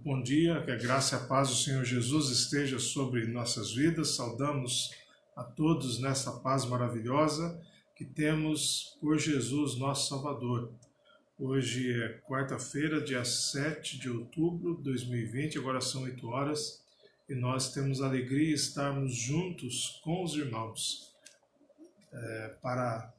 bom dia, que a graça e a paz do Senhor Jesus esteja sobre nossas vidas. Saudamos a todos nessa paz maravilhosa que temos por Jesus, nosso Salvador. Hoje é quarta-feira, dia 7 de outubro de 2020, agora são 8 horas, e nós temos a alegria de estarmos juntos com os irmãos para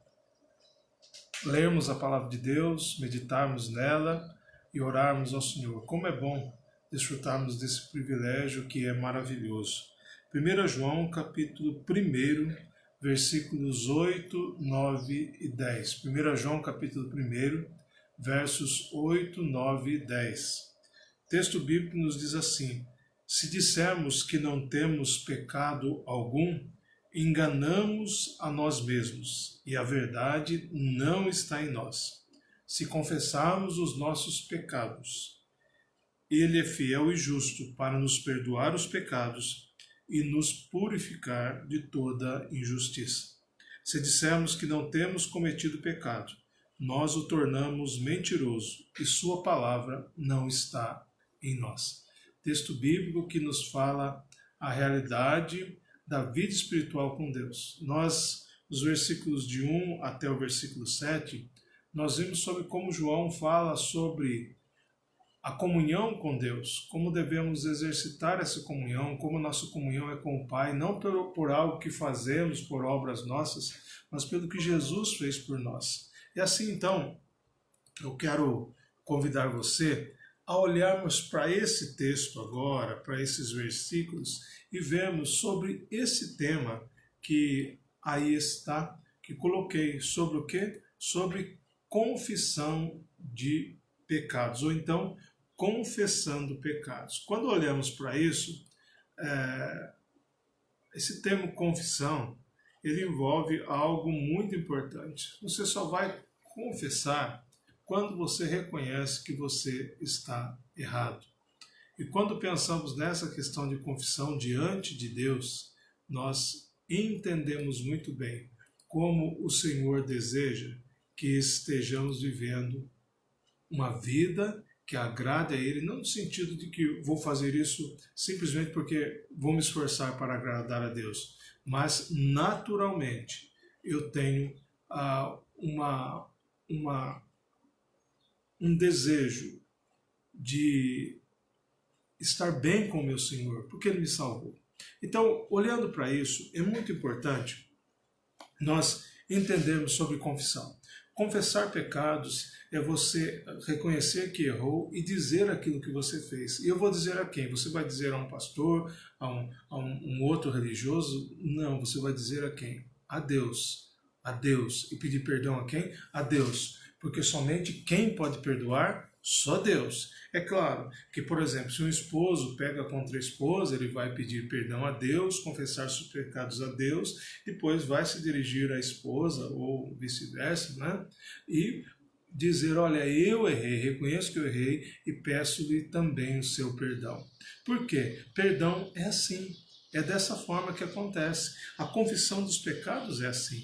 lermos a palavra de Deus, meditarmos nela e orarmos ao Senhor. Como é bom desfrutarmos desse privilégio que é maravilhoso. 1 João, capítulo 1, versículos 8, 9 e 10. 1 João, capítulo 1, versos 8, 9 e 10. O texto bíblico nos diz assim: se dissermos que não temos pecado algum, enganamos a nós mesmos, e a verdade não está em nós. Se confessarmos os nossos pecados, Ele é fiel e justo para nos perdoar os pecados e nos purificar de toda injustiça. Se dissermos que não temos cometido pecado, nós o tornamos mentiroso e sua palavra não está em nós. Texto bíblico que nos fala a realidade da vida espiritual com Deus. Nós, nos versículos de 1 até o versículo 7, nós vimos sobre como João fala sobre a comunhão com Deus, como devemos exercitar essa comunhão, como nossa comunhão é com o Pai, não por algo que fazemos, por obras nossas, mas pelo que Jesus fez por nós. E assim, então, eu quero convidar você a olharmos para esse texto agora, para esses versículos, e vermos sobre esse tema que aí está, que coloquei, sobre o quê? Sobre confissão de pecados, ou então confessando pecados. Quando olhamos para isso, esse termo confissão, ele envolve algo muito importante. Você só vai confessar quando você reconhece que você está errado. E quando pensamos nessa questão de confissão diante de Deus, nós entendemos muito bem como o Senhor deseja que estejamos vivendo uma vida que agrade a Ele, não no sentido de que vou fazer isso simplesmente porque vou me esforçar para agradar a Deus, mas naturalmente eu tenho um desejo de estar bem com o meu Senhor, porque Ele me salvou. Então, olhando para isso, é muito importante nós entendermos sobre confissão. Confessar pecados é você reconhecer que errou e dizer aquilo que você fez. E eu vou dizer a quem? Você vai dizer a um pastor, a um outro religioso? Não, você vai dizer a quem? A Deus. A Deus. E pedir perdão a quem? A Deus. Porque somente quem pode perdoar? Só Deus. É claro que, por exemplo, se um esposo pega contra a esposa, ele vai pedir perdão a Deus, confessar seus pecados a Deus, depois vai se dirigir à esposa, ou vice-versa, né? E dizer, olha, eu errei, reconheço que eu errei e peço-lhe também o seu perdão. Por quê? Perdão é assim, é dessa forma que acontece. A confissão dos pecados é assim.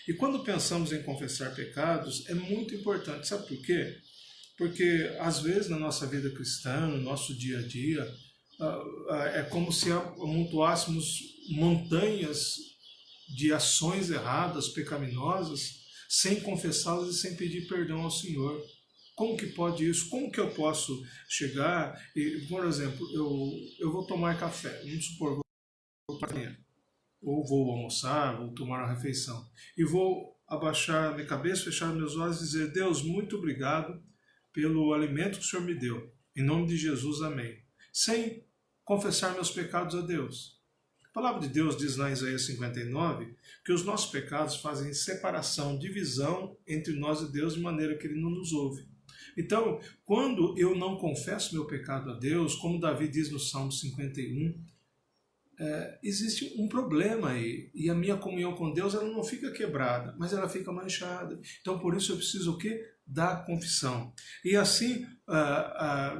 E quando pensamos em confessar pecados, é muito importante. Sabe por quê? Porque, às vezes, na nossa vida cristã, no nosso dia a dia, é como se amontoássemos montanhas de ações erradas, pecaminosas, sem confessá-las e sem pedir perdão ao Senhor. Como que pode isso? Como que eu posso chegar e, por exemplo, eu vou tomar café, vamos supor, vou tomar banho, ou vou almoçar, vou tomar uma refeição, e vou abaixar minha cabeça, fechar meus olhos e dizer, Deus, muito obrigado pelo alimento que o Senhor me deu. Em nome de Jesus, amém. Sem confessar meus pecados a Deus. A palavra de Deus diz lá em Isaías 59 que os nossos pecados fazem separação, divisão entre nós e Deus de maneira que Ele não nos ouve. Então, quando eu não confesso meu pecado a Deus, como Davi diz no Salmo 51, existe um problema aí, e a minha comunhão com Deus ela não fica quebrada, mas ela fica manchada. Então por isso eu preciso o quê? Da confissão. E assim,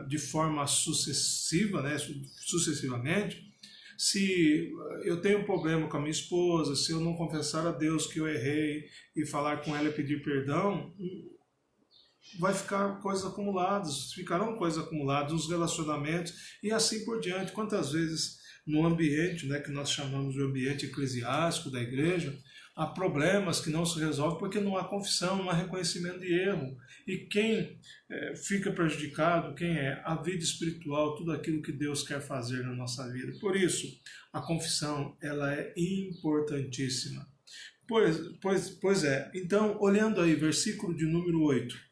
de forma sucessiva, né, sucessivamente, se eu tenho um problema com a minha esposa, se eu não confessar a Deus que eu errei e falar com ela e pedir perdão, vai ficar coisas acumuladas, ficarão coisas acumuladas nos relacionamentos e assim por diante. Quantas vezes no ambiente, né, que nós chamamos de ambiente eclesiástico da igreja, há problemas que não se resolvem porque não há confissão, não há reconhecimento de erro. E quem fica prejudicado, quem é a vida espiritual, tudo aquilo que Deus quer fazer na nossa vida. Por isso, a confissão ela é importantíssima. Pois é. Então, olhando aí, versículo de número 8.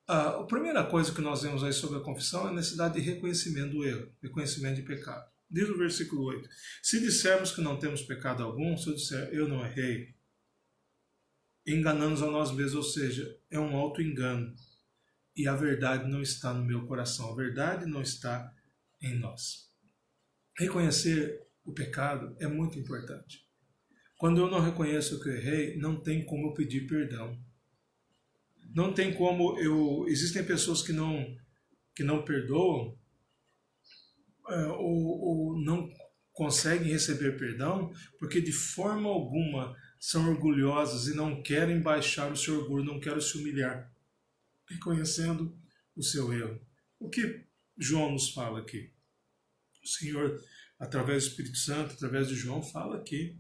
A primeira coisa que nós vemos aí sobre a confissão é a necessidade de reconhecimento do erro, reconhecimento de pecado. Diz o versículo 8. Se dissermos que não temos pecado algum, se eu disser eu não errei, enganamos a nós mesmos, ou seja, é um auto-engano. E a verdade não está no meu coração, a verdade não está em nós. Reconhecer o pecado é muito importante. Quando eu não reconheço que eu errei, não tem como eu pedir perdão. Não tem como existem pessoas que não perdoam ou não conseguem receber perdão porque de forma alguma são orgulhosas e não querem baixar o seu orgulho, não querem se humilhar, reconhecendo o seu erro. O que João nos fala aqui? O Senhor, através do Espírito Santo, através de João, fala aqui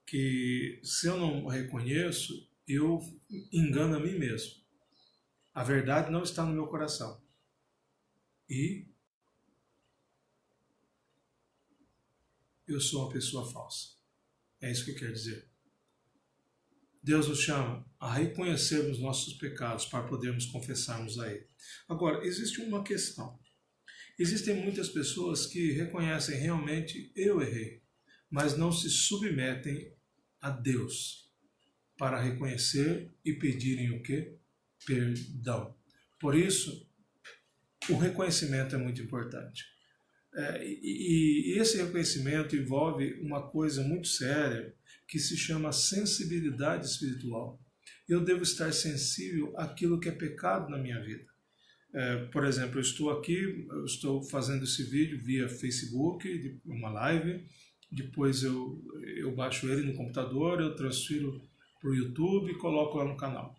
que se eu não reconheço, eu engano a mim mesmo. A verdade não está no meu coração. E eu sou uma pessoa falsa. É isso que quer dizer. Deus nos chama a reconhecermos nossos pecados para podermos confessarmos a Ele. Agora, existe uma questão. Existem muitas pessoas que reconhecem realmente eu errei, mas não se submetem a Deus para reconhecer e pedirem o quê? Perdão. Por isso, o reconhecimento é muito importante. E esse reconhecimento envolve uma coisa muito séria que se chama sensibilidade espiritual. Eu devo estar sensível àquilo que é pecado na minha vida. Por exemplo, eu estou fazendo esse vídeo via Facebook, uma live, depois eu baixo ele no computador, eu transfiro para o YouTube e coloco lá no canal.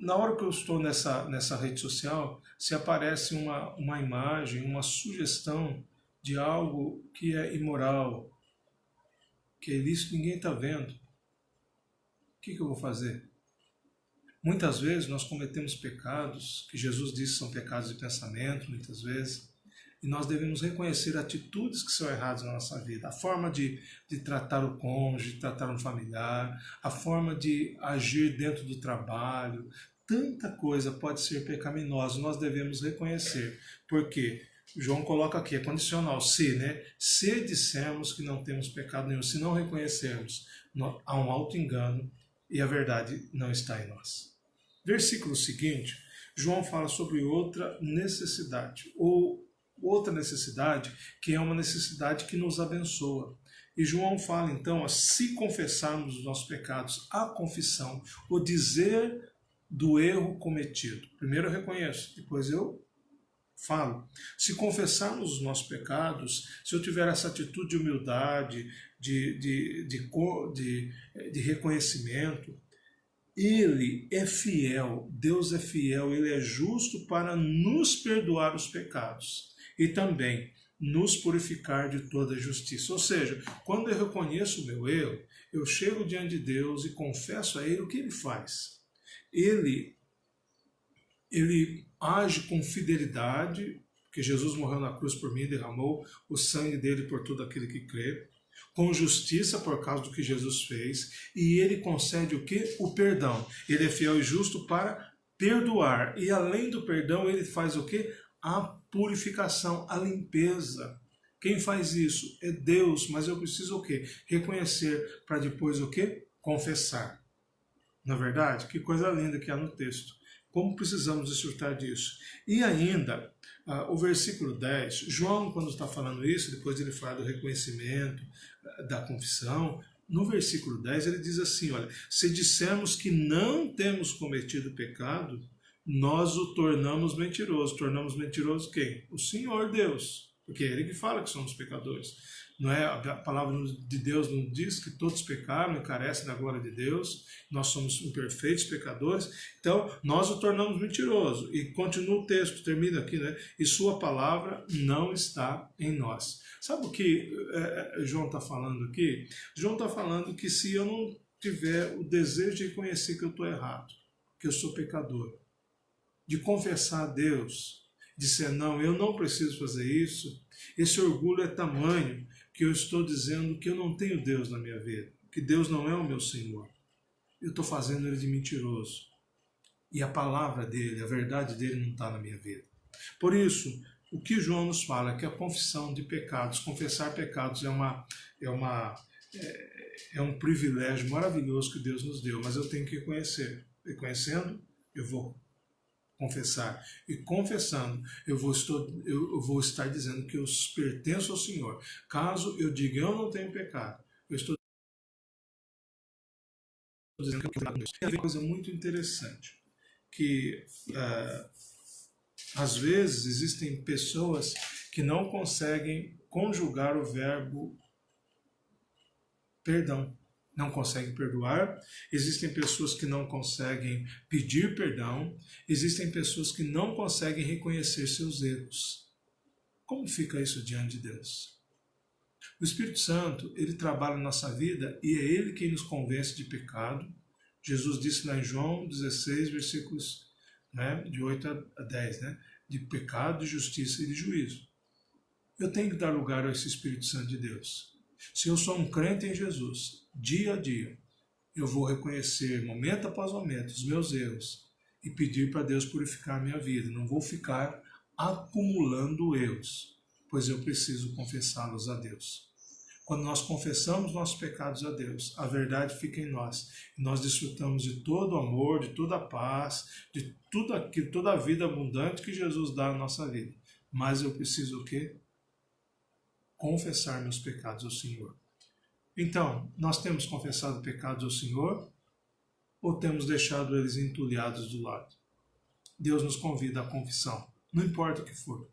Na hora que eu estou nessa rede social, se aparece uma imagem, uma sugestão de algo que é imoral, que é ilícito, ninguém está vendo. O que eu vou fazer? Muitas vezes nós cometemos pecados, que Jesus disse são pecados de pensamento, muitas vezes, e nós devemos reconhecer atitudes que são erradas na nossa vida. A forma de tratar o cônjuge, de tratar um familiar, a forma de agir dentro do trabalho. Tanta coisa pode ser pecaminosa, nós devemos reconhecer. Porque João coloca aqui, é condicional, se, né? Se dissermos que não temos pecado nenhum, se não reconhecermos, há um auto-engano e a verdade não está em nós. Versículo seguinte, João fala sobre outra necessidade, que é uma necessidade que nos abençoa. E João fala então, se confessarmos os nossos pecados, a confissão, o dizer do erro cometido. Primeiro eu reconheço, depois eu falo. Se confessarmos os nossos pecados, se eu tiver essa atitude de humildade, de reconhecimento, Ele é fiel, Deus é fiel, Ele é justo para nos perdoar os pecados e também nos purificar de toda justiça. Ou seja, quando eu reconheço o meu erro, eu chego diante de Deus e confesso a Ele o que Ele faz. Ele age com fidelidade, porque Jesus morreu na cruz por mim, derramou o sangue dele por todo aquele que crê, com justiça por causa do que Jesus fez, e ele concede o quê? O perdão. Ele é fiel e justo para perdoar, e além do perdão, ele faz o quê? A purificação, a limpeza. Quem faz isso? É Deus, mas eu preciso o quê? Reconhecer para depois o quê? Confessar. Na verdade, que coisa linda que há no texto. Como precisamos desfrutar disso? E ainda, o versículo 10, João, quando está falando isso, depois ele fala do reconhecimento, da confissão, no versículo 10 ele diz assim, olha, se dissermos que não temos cometido pecado, nós o tornamos mentiroso. Tornamos mentiroso quem? O Senhor Deus, porque é Ele que fala que somos pecadores. Não é? A palavra de Deus nos diz que todos pecaram e carecem da glória de Deus, nós somos imperfeitos pecadores, então nós o tornamos mentiroso. E continua o texto, termina aqui, né? E sua palavra não está em nós. Sabe o que João está falando aqui? João está falando que se eu não tiver o desejo de reconhecer que eu estou errado, que eu sou pecador, de confessar a Deus, de dizer, não, eu não preciso fazer isso, esse orgulho é tamanho que eu estou dizendo que eu não tenho Deus na minha vida, que Deus não é o meu Senhor. Eu estou fazendo ele de mentiroso. E a palavra dele, a verdade dele não está na minha vida. Por isso, o que João nos fala é que a confissão de pecados, confessar pecados é um privilégio maravilhoso que Deus nos deu, mas eu tenho que reconhecer. Reconhecendo, eu vou confessar. E confessando, eu vou estar dizendo que eu pertenço ao Senhor. Caso eu diga eu não tenho pecado, eu estou dizendo que eu não tenho pecado. É uma coisa muito interessante, que às vezes existem pessoas que não conseguem conjugar o verbo perdão. Não conseguem perdoar, existem pessoas que não conseguem pedir perdão, existem pessoas que não conseguem reconhecer seus erros. Como fica isso diante de Deus? O Espírito Santo, ele trabalha na nossa vida e é ele quem nos convence de pecado. Jesus disse lá em João 16, versículos de 8 a 10, de pecado, de justiça e de juízo. Eu tenho que dar lugar a esse Espírito Santo de Deus. Se eu sou um crente em Jesus, dia a dia, eu vou reconhecer, momento após momento, os meus erros e pedir para Deus purificar a minha vida. Não vou ficar acumulando erros, pois eu preciso confessá-los a Deus. Quando nós confessamos nossos pecados a Deus, a verdade fica em nós. E nós desfrutamos de todo o amor, de toda a paz, de tudo aquilo, toda a vida abundante que Jesus dá na nossa vida. Mas eu preciso o quê? Confessar meus pecados ao Senhor. Então, nós temos confessado pecados ao Senhor ou temos deixado eles entulhados do lado? Deus nos convida à confissão, não importa o que for.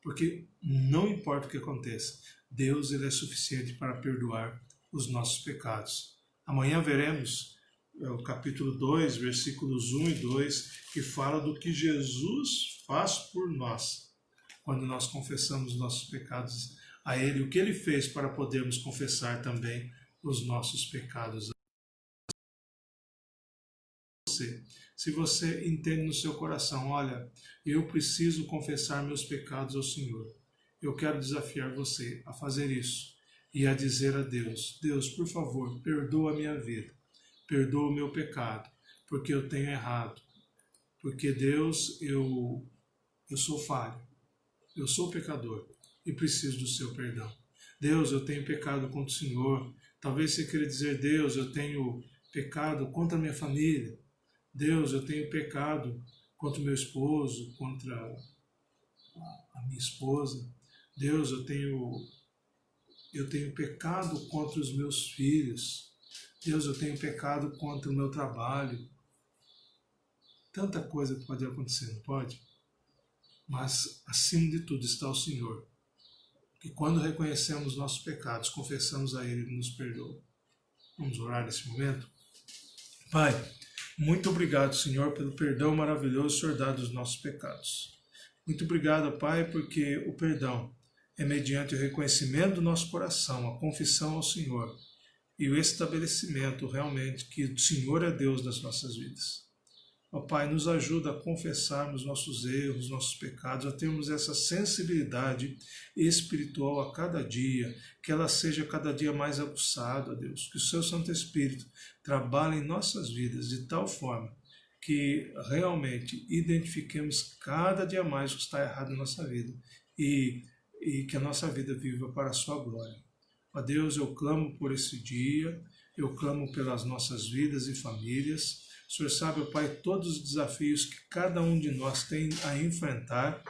Porque não importa o que aconteça, Deus ele é suficiente para perdoar os nossos pecados. Amanhã veremos o capítulo 2, versículos 1 e 2, que fala do que Jesus faz por nós quando nós confessamos nossos pecados a Ele, o que Ele fez para podermos confessar também os nossos pecados a você. Se você entende no seu coração, olha, eu preciso confessar meus pecados ao Senhor, eu quero desafiar você a fazer isso e a dizer a Deus, Deus, por favor, perdoa a minha vida, perdoa o meu pecado, porque eu tenho errado, porque Deus, eu sou falho, eu sou pecador e preciso do seu perdão. Deus, eu tenho pecado contra o Senhor. Talvez você queira dizer, Deus, eu tenho pecado contra a minha família. Deus, eu tenho pecado contra o meu esposo, contra a minha esposa. Deus, eu tenho pecado contra os meus filhos. Deus, eu tenho pecado contra o meu trabalho. Tanta coisa que pode acontecer, não pode? Mas, acima de tudo, está o Senhor. Que quando reconhecemos nossos pecados, confessamos a Ele e nos perdoa. Vamos orar nesse momento? Pai, muito obrigado, Senhor, pelo perdão maravilhoso que o Senhor dá dos nossos pecados. Muito obrigado, Pai, porque o perdão é mediante o reconhecimento do nosso coração, a confissão ao Senhor e o estabelecimento realmente que o Senhor é Deus das nossas vidas. Ó Pai, nos ajuda a confessarmos nossos erros, nossos pecados, a termos essa sensibilidade espiritual a cada dia, que ela seja cada dia mais aguçada, ó Deus, que o Seu Santo Espírito trabalhe em nossas vidas de tal forma que realmente identifiquemos cada dia mais o que está errado na nossa vida e que a nossa vida viva para a Sua glória. Ó Deus, eu clamo por esse dia, eu clamo pelas nossas vidas e famílias. O Senhor sabe, ó Pai, todos os desafios que cada um de nós tem a enfrentar.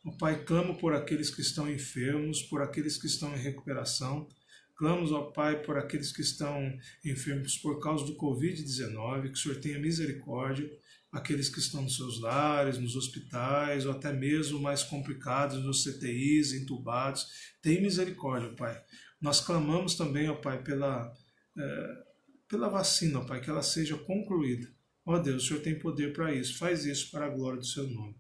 Ó Pai, clamo por aqueles que estão enfermos, por aqueles que estão em recuperação. Clamamos, ó Pai, por aqueles que estão enfermos por causa do Covid-19, que o Senhor tenha misericórdia, aqueles que estão nos seus lares, nos hospitais, ou até mesmo mais complicados, nos CTIs, entubados. Tem misericórdia, ó Pai. Nós clamamos também, ó Pai, pela vacina, ó Pai, que ela seja concluída. Ó Deus, o Senhor tem poder para isso. Faz isso para a glória do seu nome.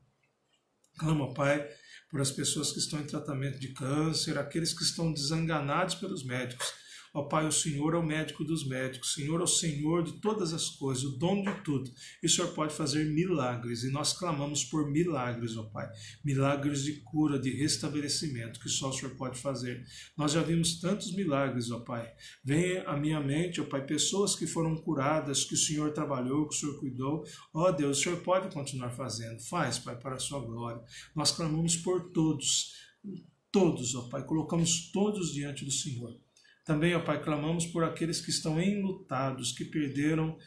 Clamo, ó Pai, por as pessoas que estão em tratamento de câncer, aqueles que estão desenganados pelos médicos. Ó Pai, o Senhor é o médico dos médicos, o Senhor é o Senhor de todas as coisas, o dono de tudo. E o Senhor pode fazer milagres, e nós clamamos por milagres, ó Pai. Milagres de cura, de restabelecimento, que só o Senhor pode fazer. Nós já vimos tantos milagres, ó Pai. Vem à minha mente, ó Pai, pessoas que foram curadas, que o Senhor trabalhou, que o Senhor cuidou. Ó Deus, o Senhor pode continuar fazendo. Faz, Pai, para a sua glória. Nós clamamos por todos, ó Pai. Colocamos todos diante do Senhor. Também, ó Pai, clamamos por aqueles que estão enlutados, que perderam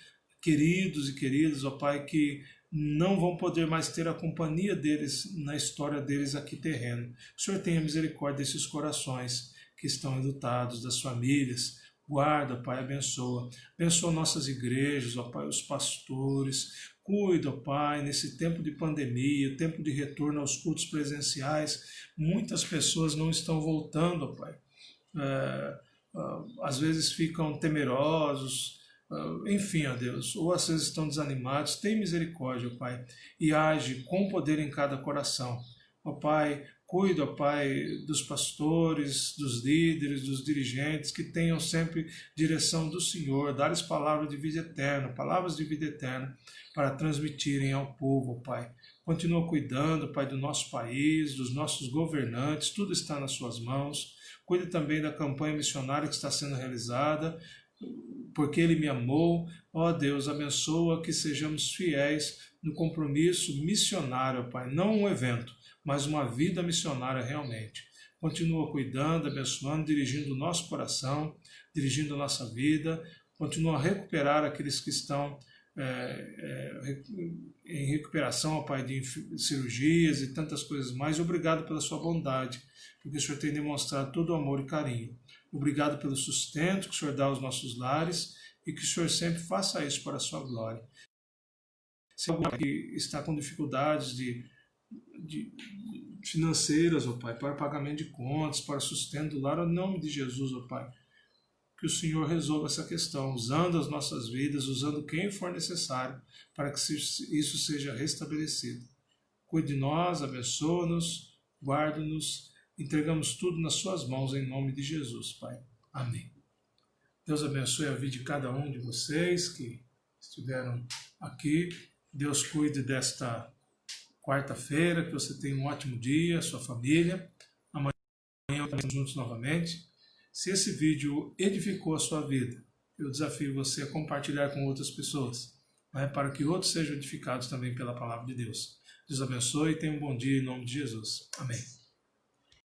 queridos e queridas, ó Pai, que não vão poder mais ter a companhia deles na história deles aqui terreno. O Senhor tenha misericórdia desses corações que estão enlutados, das famílias. Guarda, Pai, abençoa. Abençoa nossas igrejas, ó Pai, os pastores. Cuida, ó Pai, nesse tempo de pandemia, tempo de retorno aos cultos presenciais. Muitas pessoas não estão voltando, ó Pai. Às vezes ficam temerosos, enfim, ó Deus, ou às vezes estão desanimados. Tem misericórdia, ó Pai, e age com poder em cada coração. Ó Pai, cuida, ó Pai, dos pastores, dos líderes, dos dirigentes, que tenham sempre direção do Senhor, dar-lhes palavras de vida eterna, para transmitirem ao povo, ó Pai. Continua cuidando, Pai, do nosso país, dos nossos governantes, tudo está nas suas mãos. Cuide também da campanha missionária que está sendo realizada, porque Ele me amou. Ó Deus, abençoa que sejamos fiéis no compromisso missionário, Pai. Não um evento, mas uma vida missionária realmente. Continua cuidando, abençoando, dirigindo o nosso coração, dirigindo a nossa vida. Continua a recuperar aqueles que estão em recuperação, ó Pai, de cirurgias e tantas coisas mais. Obrigado pela sua bondade, porque o Senhor tem demonstrado todo o amor e carinho. Obrigado pelo sustento que o Senhor dá aos nossos lares e que o Senhor sempre faça isso para a sua glória. Se alguém que está com dificuldades financeiras, ó Pai, para pagamento de contas, para sustento do lar, em nome de Jesus, ó Pai, que o Senhor resolva essa questão, usando as nossas vidas, usando quem for necessário, para que isso seja restabelecido. Cuide de nós, abençoa-nos, guarda-nos, entregamos tudo nas suas mãos, em nome de Jesus, Pai. Amém. Deus abençoe a vida de cada um de vocês que estiveram aqui. Deus cuide desta quarta-feira, que você tenha um ótimo dia, sua família. Amanhã estamos juntos novamente. Se esse vídeo edificou a sua vida, eu desafio você a compartilhar com outras pessoas, para que outros sejam edificados também pela palavra de Deus. Deus abençoe e tenha um bom dia em nome de Jesus. Amém.